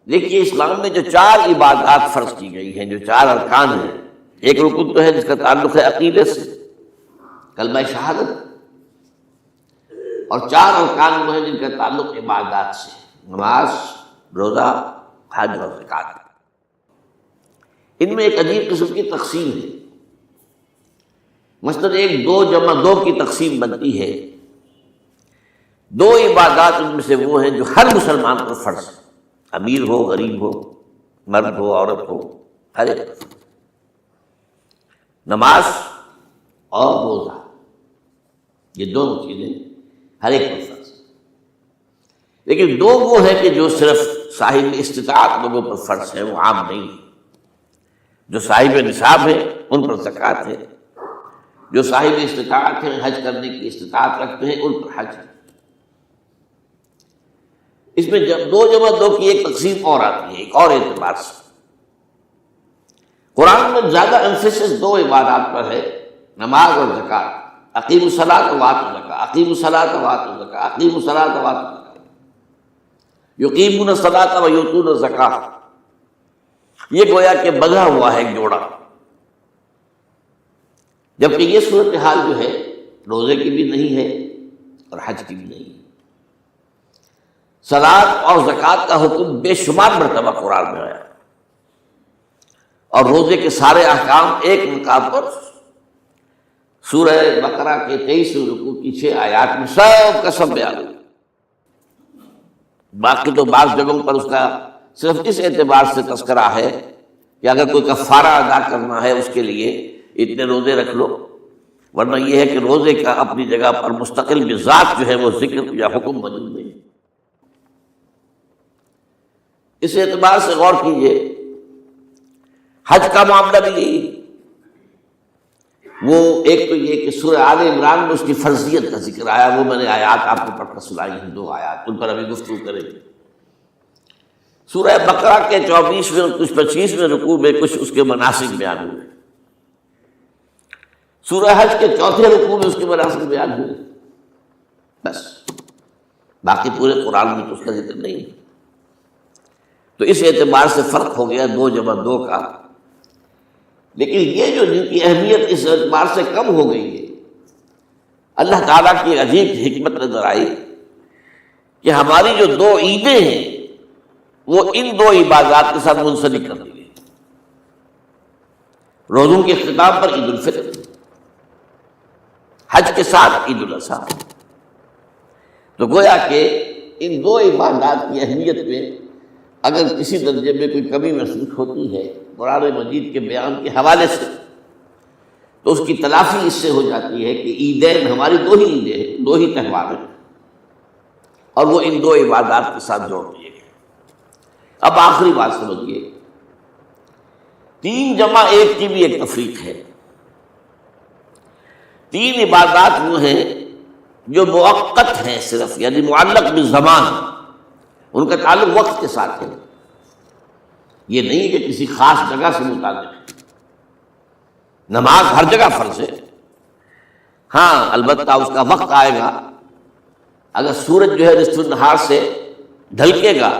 دیکھیے اسلام میں جو 4 عبادات فرض کی گئی ہیں، جو 4 ارکان ہیں، ایک رکن تو ہے جس کا تعلق ہے عقیدے سے، کلمہ شہادت، اور 4 ارکان وہ ہیں جن کا تعلق عبادات سے، نماز، روزہ، حج اور زکوٰۃ۔ ان میں ایک عجیب قسم کی تقسیم ہے، مثلاً 1 2 جمع 2 کی تقسیم بنتی ہے۔ 2 عبادات ان میں سے وہ ہیں جو ہر مسلمان پر فرض ہے، امیر ہو غریب ہو، مرد ہو عورت ہو، ہر ایک پر۔ نماز اور روزہ، یہ دونوں چیزیں ہر ایک پر فرض ہیں، لیکن 2 وہ ہیں کہ جو صرف صاحب استطاعت لوگوں پر فرض ہے، وہ عام نہیں ہے۔ جو صاحب نصاب ہیں ان پر زکوٰۃ ہے، جو صاحب استطاعت ہیں، حج کرنے کی استطاعت رکھتے ہیں، ان پر حج ہے۔ اس میں جب 2 جمع 2 کی ایک تقسیم اور آتی ہے، ایک اور اعتبار سے۔ قرآن میں زیادہ ایمفیسس 2 عبادات پر ہے، نماز اور زکوٰۃ۔ اقیموا الصلاۃ وآتوا الزکاۃ، اقیموا الصلاۃ وآتوا الزکاۃ، اقیموا الصلاۃ وآتوا الزکاۃ، یقیمون الصلاۃ ویؤتون الزکاۃ۔ یہ گویا کہ بندھا ہوا ہے ایک جوڑا، جبکہ یہ صورتحال جو ہے روزے کی بھی نہیں ہے اور حج کی بھی نہیں ہے۔ صلاۃ اور زکوٰۃ کا حکم بے شمار مرتبہ قرآن میں آیا، اور روزے کے سارے احکام ایک مقام پر سورہ بقرہ کے 23 رکوع کی 6 آیات میں سب کا سب بیان ہوا۔ باقی تو بعض جگہوں پر اس کا صرف اس اعتبار سے تذکرہ ہے کہ اگر کوئی کفارہ ادا کرنا ہے اس کے لیے اتنے روزے رکھ لو، ورنہ یہ ہے کہ روزے کا اپنی جگہ پر مستقل بذات جو ہے وہ ذکر یا حکم موجود نہیں۔ اس اعتبار سے غور کیجئے، حج کا معاملہ بھی یہی ہے۔ وہ ایک تو یہ کہ سورہ آل عمران میں اس کی فرضیت کا ذکر آیا، وہ میں نے آیات آپ کو پڑھ کر سنائی ہیں، 2 آیات، ان پر ابھی گفتگو کریں گے۔ سورہ بقرہ کے 24ویں اور کچھ 25ویں رکوع میں کچھ اس کے مناسک بیان ہوئے، سورہ حج کے 4تھے رکوع میں اس کے مناسک بیان ہوئے، بس باقی پورے قرآن میں تو اس کا ذکر نہیں ہے۔ تو اس اعتبار سے فرق ہو گیا 2 جمع 2 کا، لیکن یہ جو جن کی اہمیت اس اعتبار سے کم ہو گئی ہے، اللہ تعالیٰ کی عجیب حکمت نظر آئی کہ ہماری جو 2 عیدیں ہیں وہ ان 2 عبادات کے ساتھ منسلک کر دی گئی۔ روزوں کے اختتام پر عید الفطر، حج کے ساتھ عید الاضحیٰ۔ تو گویا کہ ان 2 عبادات کی اہمیت میں اگر کسی درجے میں کوئی کمی محسوس ہوتی ہے قرآن مجید کے بیان کے حوالے سے، تو اس کی تلافی اس سے ہو جاتی ہے کہ عیدین ہماری 2 ہی عیدیں ہیں، 2 ہی تہوار ہیں، اور وہ ان 2 عبادات کے ساتھ جوڑ دیے گئے۔ اب آخری بات سمجھیے، 3 جمع 1 کی بھی ایک تفریق ہے۔ 3 عبادات وہ ہیں جو موقت ہیں صرف، یعنی معلق بالزمان، ان کا تعلق وقت کے ساتھ ہے، یہ نہیں کہ کسی خاص جگہ سے متعلق ہے۔ نماز ہر جگہ فرض ہے، ہاں البتہ اس کا وقت آئے گا، اگر سورج جو ہے نصف النہار سے ڈھلکے گا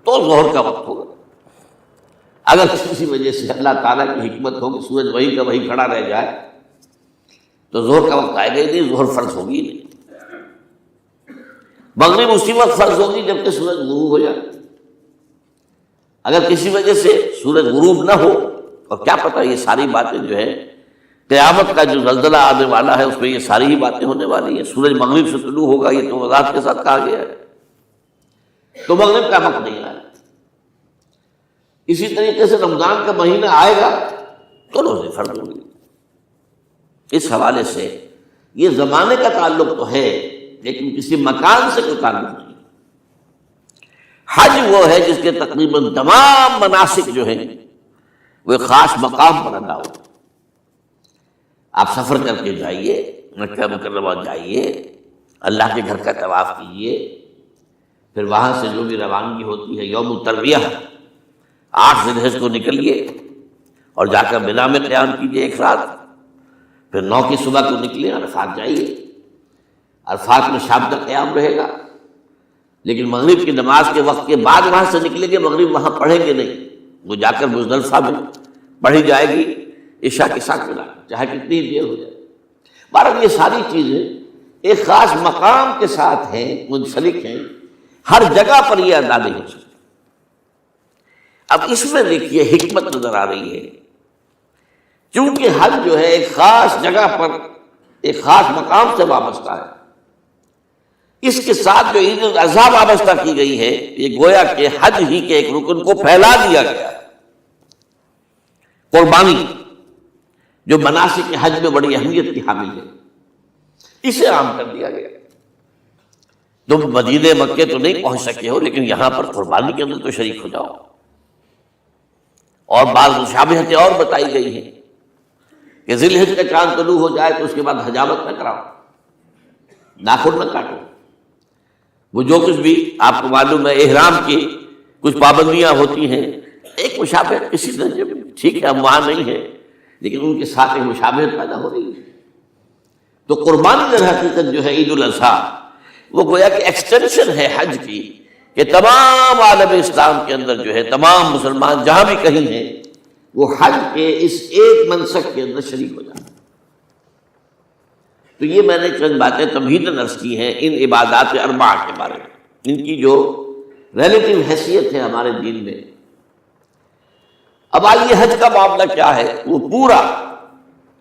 تو ظہر کا وقت ہوگا، اگر کسی وجہ سے اللہ تعالیٰ کی حکمت ہو کہ سورج وہیں کا وہیں کھڑا رہ جائے تو ظہر کا وقت آئے گا ہی نہیں، ظہر فرض ہوگی ہی نہیں۔ مغرب اسی وقت فرض ہوگی جبکہ سورج غروب ہو جائے، اگر کسی وجہ سے سورج غروب نہ ہو، اور کیا پتہ یہ ساری باتیں جو ہے قیامت کا جو زلزلہ آنے والا ہے اس میں یہ ساری ہی باتیں ہونے والی ہیں، سورج مغرب سے طلوع ہوگا یہ تو وضاحت کے ساتھ کہا گیا ہے، تو مغرب کا وقت نہیں آیا۔ اسی طریقے سے رمضان کا مہینہ آئے گا تو روزے فرض ہوں گے۔ اس حوالے سے یہ زمانے کا تعلق تو ہے لیکن کسی مکان سے کوئی تعلق نہیں۔ حج وہ ہے جس کے تقریباً تمام مناسک جو ہیں وہ ایک خاص مقام پر ادا ہو۔ آپ سفر کر کے جائیے، مکہ مکرمہ جائیے، اللہ کے گھر کا طواف کیجیے، پھر وہاں سے جو بھی روانگی ہوتی ہے یوم الترویہ 8 ذی الحجہ کو نکلیے اور جا کر منا میں قیام کیجیے ایک رات، پھر 9 کی صبح کو نکلے عرفات جائیے، عرفات میں شام تک قیام رہے گا، لیکن مغرب کی نماز کے وقت کے بعد وہاں سے نکلیں گے، مغرب وہاں پڑھیں گے نہیں، وہ جا کر مزدلفہ میں پڑھی جائے گی عشاء کے ساتھ ملا، چاہے کتنی دیر ہو جائے۔ بہرحال یہ ساری چیزیں ایک خاص مقام کے ساتھ ہیں، منسلک ہیں، ہر جگہ پر یہ ادا نہیں ہو سکتی۔ اب اس میں دیکھیے حکمت نظر آ رہی ہے، چونکہ حج جو ہے ایک خاص جگہ پر ایک خاص مقام سے وابستہ ہے، اس کے ساتھ جو عید الاضحیٰ وابستہ کی گئی ہے، یہ گویا کہ حج ہی کے ایک رکن کو پھیلا دیا گیا ہے۔ قربانی جو مناسک حج میں بڑی اہمیت کی حامل ہے، اسے عام کر دیا گیا۔ تم مدینے مکے تو نہیں پہنچ سکے ہو، لیکن یہاں پر قربانی کے اندر تو شریک ہو جاؤ۔ اور بعض مشابہتیں اور بتائی گئی ہیں کہ ذی الحج کا چاند طلوع ہو جائے تو اس کے بعد حجامت نہ کراؤ، ناخن نہ کاٹو، وہ جو کچھ بھی آپ کو معلوم ہے احرام کی کچھ پابندیاں ہوتی ہیں، ایک مشابہت کسی درجے میں ٹھیک ہے، ہم وہاں نہیں ہیں لیکن ان کے ساتھ ایک مشابہت پیدا ہو رہی ہے۔ تو قربانی در حقیقت جو ہے عید الاضحیٰ، وہ گویا کہ ایکسٹینشن ہے حج کی، کہ تمام عالم اسلام کے اندر جو ہے تمام مسلمان جہاں بھی کہیں ہیں وہ حج کے اس ایک منسک کے اندر شریک ہو جائیں۔ تو یہ میں نے چند باتیں تمہیداً عرض کی ہیں ان عبادات اربعہ کے بارے میں، ان کی جو ریلیٹیو حیثیت ہے ہمارے دین میں۔ اب آئیے حج کا معاملہ کیا ہے، وہ پورا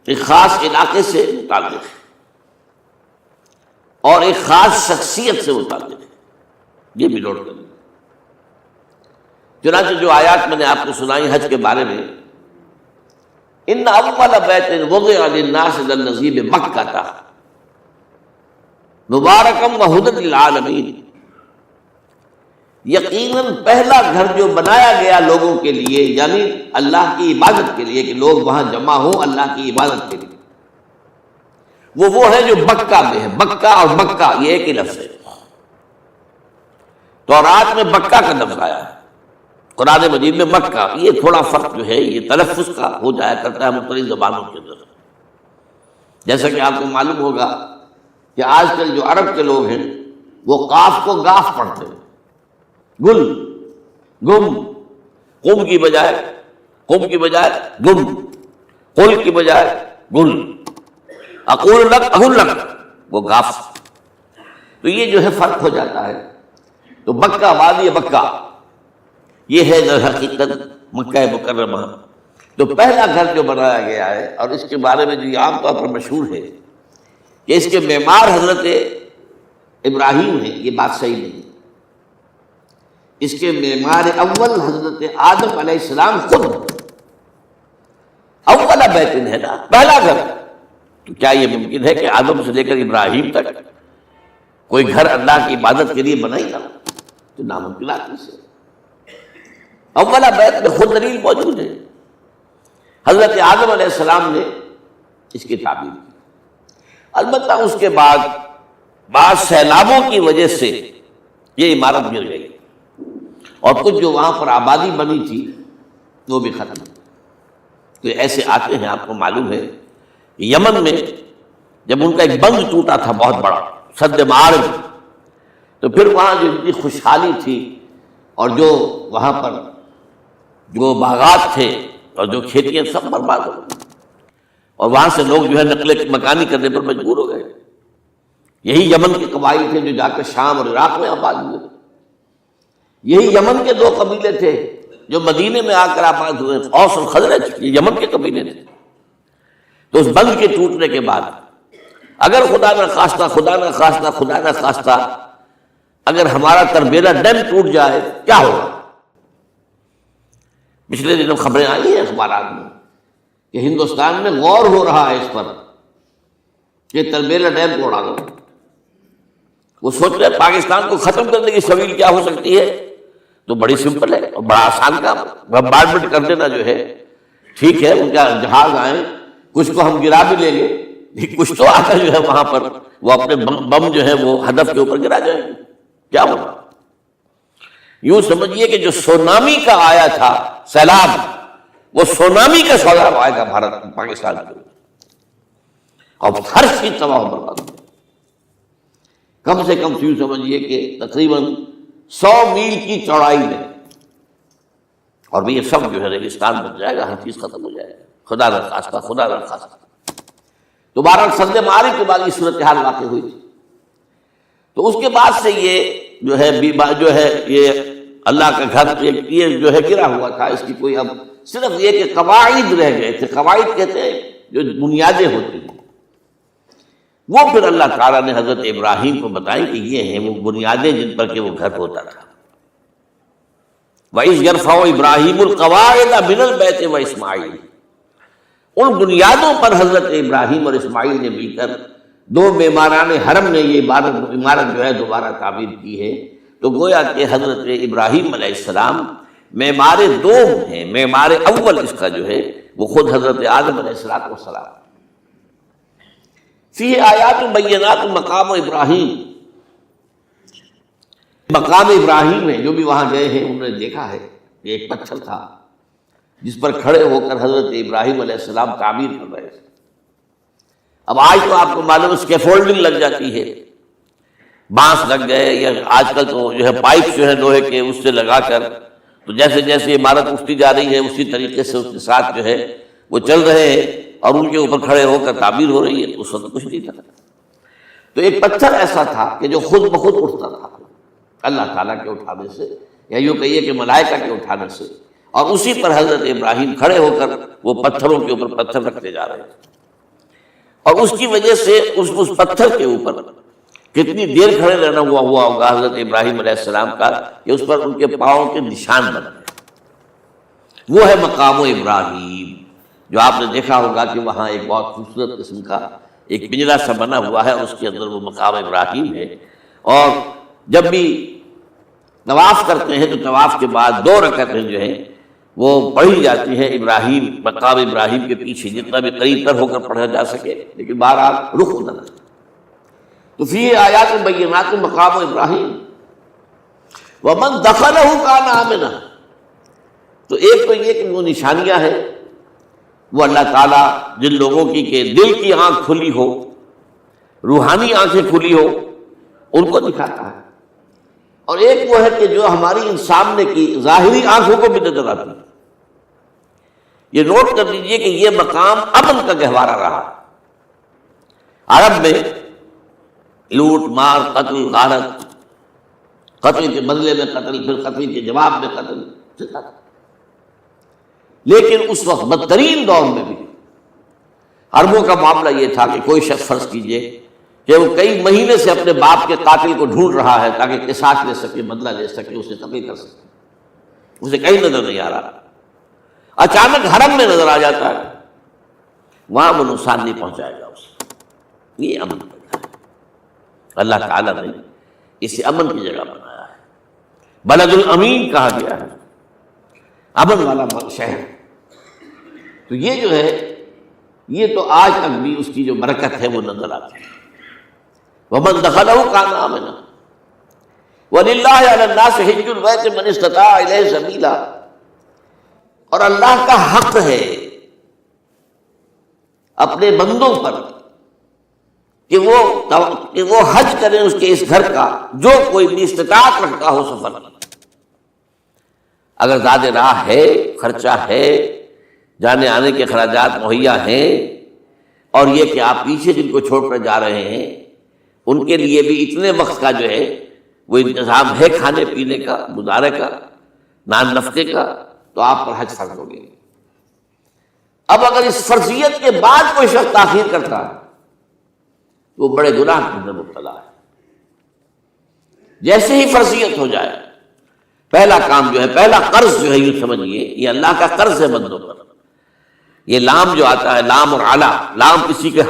ایک خاص علاقے سے متعلق ہے اور ایک خاص شخصیت سے متعلق ہے، یہ بھی نوٹ کریں۔ چنانچہ جو آیات میں نے آپ کو سنائی حج کے بارے میں، ان اول بیت وضع للناس للذی بمکہ مبارکم وہدی للعالمین، یقیناً پہلا گھر جو بنایا گیا لوگوں کے لیے، یعنی اللہ کی عبادت کے لیے، کہ لوگ وہاں جمع ہوں اللہ کی عبادت کے لیے، وہ ہے جو مکہ میں ہے۔ مکہ اور مکہ یہ ایک ہی لفظ ہے، تورات میں مکہ کا لفظ آیا ہے، قرآن مجید میں مکہ۔ یہ تھوڑا فرق جو ہے یہ تلفظ کا ہو جایا کرتا ہے مختلف زبانوں کے اندر، جیسا کہ آپ کو معلوم ہوگا کہ آج کل جو عرب کے لوگ ہیں وہ قاف کو گاف پڑھتے ہیں، گل گم، قم کی بجائے گم، قل کی بجائے گل، اقول لک اقول لک، وہ گاف۔ تو یہ جو ہے فرق ہو جاتا ہے۔ تو مکہ وادی مکہ یہ ہے در حقیقت مکہ مکرمہ۔ تو پہلا گھر جو بنایا گیا ہے، اور اس کے بارے میں جو یہ عام طور پر مشہور ہے کہ اس کے معمار حضرت ابراہیم ہیں، یہ بات صحیح نہیں۔ اس کے معمار اول حضرت آدم علیہ السلام خود، اول بیت ہے نا، پہلا گھر۔ تو کیا یہ ممکن ہے کہ آدم سے لے کر ابراہیم تک کوئی گھر اللہ کی عبادت کے لیے بنائی نہ؟ تو ناممکنات میں سے اولا بیت میں خود دلیل موجود ہے۔ حضرت آدم علیہ السلام نے اس کی تعبیر کی، البتہ اس کے بعد بعض سیلابوں کی وجہ سے یہ عمارت گر گئی اور کچھ جو وہاں پر آبادی بنی تھی وہ بھی ختم۔ تو ایسے آتے ہیں، آپ کو معلوم ہے یمن میں جب ان کا ایک بند ٹوٹا تھا بہت بڑا، سد معارج، تو پھر وہاں جو اتنی خوشحالی تھی اور جو وہاں پر جو باغات تھے اور جو کھیتیاں سب برباد ہو گئی، اور وہاں سے لوگ جو ہے نقل مکانی کرنے پر مجبور ہو گئے۔ یہی یمن کے قبائل تھے جو جا کر شام اور عراق میں آباد ہوئے، یہی یمن کے دو قبیلے تھے جو مدینے میں آ کر آباد ہوئے، اوس اور خزرج، یہ یمن کے قبیلے تھے۔ تو اس بند کے ٹوٹنے کے بعد اگر خدا نہ خواستہ اگر ہمارا تربیلا ڈیم ٹوٹ جائے کیا ہوگا؟ پچھلے دنوں خبریں آئی ہیں اخبارات میں کہ ہندوستان میں غور ہو رہا ہے اس پر کہ تربیلا ڈیم کو اڑا دو۔ وہ سوچ رہے پاکستان کو ختم کرنے کی سبیل کیا ہو سکتی ہے، تو بڑی سمپل ہے اور بڑا آسان کام، بمبارڈمنٹ کر دینا جو ہے، ٹھیک ہے ان کا جہاز آئیں، کچھ کو ہم گرا بھی لیں گے، کچھ تو آ کر جو ہے وہاں پر وہ اپنے بم جو ہے وہ ہدف کے اوپر گرا جائیں گے، کیا ہوگا؟ یوں سمجھیے کہ جو سونامی کا آیا تھا سیلاب، وہ سونامی کا سیلاب آئے گا بھارت پاکستان کے، اور ہر چیز تباہ و برباد۔ کم سے کم یوں سمجھیے کہ تقریباً 100 میل کی چوڑائی میں، اور بھی یہ سب جو ہے ریگستان بن جائے گا، ہر چیز ختم ہو جائے گا، خدا نخواستہ خدا نخواستہ۔ تو بہرحال سرد معارک کے بعد یہ صورتحال واقع ہوئی تھی۔ تو اس کے بعد سے یہ جو ہے یہ اللہ کا گھر یہ جو ہے گرا ہوا تھا، اس کی کوئی اب صرف یہ کہ قواعد رہ گئے تھے۔ قواعد کہتے ہیں جو بنیادیں ہوتی ہیں، وہ پھر اللہ تعالیٰ نے حضرت ابراہیم کو بتائی کہ یہ ہیں وہ بنیادیں جن پر کہ وہ گھر ہوتا تھا۔ وَإِذْ يَرْفَعُ إِبْرَاهِيمُ الْقَوَاعِدَ مِنَ الْبَيْتِ وَإِسْمَاعِيلُ، ان بنیادوں پر حضرت ابراہیم اور اسماعیل نے مل کر دو معماران حرم نے یہ عمارت جو ہے دوبارہ تعمیر کی ہے۔ تو گویا کہ حضرت ابراہیم علیہ السلام معمار دوم ہیں، معمار اول اس کا جو ہے وہ خود حضرت آدم علیہ السلام۔ فی آیات بینات مقام ابراہیم، مقام ابراہیم ہے، جو بھی وہاں گئے ہیں انہوں نے دیکھا ہے کہ ایک پتھر تھا جس پر کھڑے ہو کر حضرت ابراہیم علیہ السلام تعمیر کر رہے تھے۔ اب آج تو آپ کو معلوم اسکیفولڈنگ لگ جاتی ہے، بانس لگ گئے، یا آج کل تو جو ہے پائپ جو ہے لوہے کے اس سے لگا کر، تو جیسے جیسے عمارت اٹھتی جا رہی ہے اسی طریقے سے اس کے ساتھ جو ہے وہ چل رہے ہیں اور ان کے اوپر کھڑے ہو کر تعمیر ہو رہی ہے۔ اس وقت کچھ نہیں تھا، تو ایک پتھر ایسا تھا کہ جو خود بخود اٹھتا تھا اللہ تعالیٰ کے اٹھانے سے، یا یوں کہیے کہ ملائکہ کے اٹھانے سے، اور اسی پر حضرت ابراہیم کھڑے ہو کر وہ پتھروں کے اوپر پتھر رکھتے جا رہے تھے، اور اس کی وجہ سے اس پتھر کے اوپر کتنی دیر کھڑے رہنا ہوا ہوگا حضرت ابراہیم علیہ السلام کا کہ اس پر ان کے پاؤں کے نشان بن گئے۔ وہ ہے مقام ابراہیم، جو آپ نے دیکھا ہوگا کہ وہاں ایک بہت خوبصورت قسم کا ایک پنجرا سا بنا ہوا ہے، اس کے اندر وہ مقام ابراہیم ہے۔ اور جب بھی طواف کرتے ہیں تو طواف کے بعد 2 رکعتیں جو ہیں وہ پڑھی جاتی ہیں ابراہیم، مقام ابراہیم کے پیچھے، جتنا بھی قریب تر ہو کر پڑھا جا سکے، لیکن بہرحال رخ ادھر ہے۔ تو فی آیات بینات مقام ابراہیم ومن دخلہ کان آمنا، تو ایک تو یہ کہ وہ نشانیاں ہیں، وہ اللہ تعالیٰ جن لوگوں کی کہ دل کی آنکھ کھلی ہو، روحانی آنکھیں کھلی ہو، ان کو دکھاتا ہے، اور ایک وہ ہے کہ جو ہماری ان سامنے کی ظاہری آنکھوں کو بھی نظر آتی ہے۔ یہ نوٹ کر لیجئے کہ یہ مقام امن کا گہوارہ رہا۔ عرب میں لوٹ مار، قتل، غارت، قتل کے بدلے میں قتل، پھر قتل کے جواب میں قتل چلتا تھا، لیکن اس وقت بدترین دور میں بھی عربوں کا معاملہ یہ تھا کہ کوئی شخص فرض کیجئے کہ وہ کئی مہینے سے اپنے باپ کے قاتل کو ڈھونڈ رہا ہے تاکہ قصاص لے سکے، بدلہ لے سکے، اسے قتل کر سکے، اسے کہیں نظر نہیں آ رہا، اچانک حرم میں نظر آ جاتا ہے، وہاں وہ نقصان نہیں پہنچائے گا اسے۔ یہ امن کا جگہ ہے، اللہ تعالیٰ نے اسے امن کی جگہ بنایا ہے، بلد الامین کہا گیا ہے، امن والا شہر۔ تو یہ جو ہے یہ تو آج تک بھی اس کی جو برکت ہے وہ نظر آتی ہے۔ وَمَنْ دَخَلَهُ كَانَ آمِنًا وَلِلَّهِ عَلَى النَّاسِ حِجُّ الْبَيْتِ مَنِ اسْتَطَاعَ إِلَيْهِ سَبِيلًا، اور اللہ کا حق ہے اپنے بندوں پر کہ وہ حج کریں اس کے اس گھر کا، جو کوئی بھی استطاعت رکھتا ہو سفر۔ اگر زیادہ راہ ہے، خرچہ ہے، جانے آنے کے اخراجات مہیا ہیں، اور یہ کہ آپ پیچھے جن کو چھوڑ کر جا رہے ہیں ان کے لیے بھی اتنے وقت کا جو ہے وہ انتظام ہے کھانے پینے کا، گزارے کا، نان نفقے کا، تو آپ پر حج فرض ہو گئے۔ اب اگر اس فرضیت کے بعد کوئی شخص تاخیر کرتا ہے تو وہ بڑے گناہ کے اندر مبتلا ہے۔ جیسے ہی فرضیت ہو جائے، پہلا کام جو ہے، پہلا قرض جو ہے، یہ سمجھیے یہ اللہ کا قرض ہے بندوں پر۔ یہ لام جو آتا ہے، لام اور علا، لام کسی کے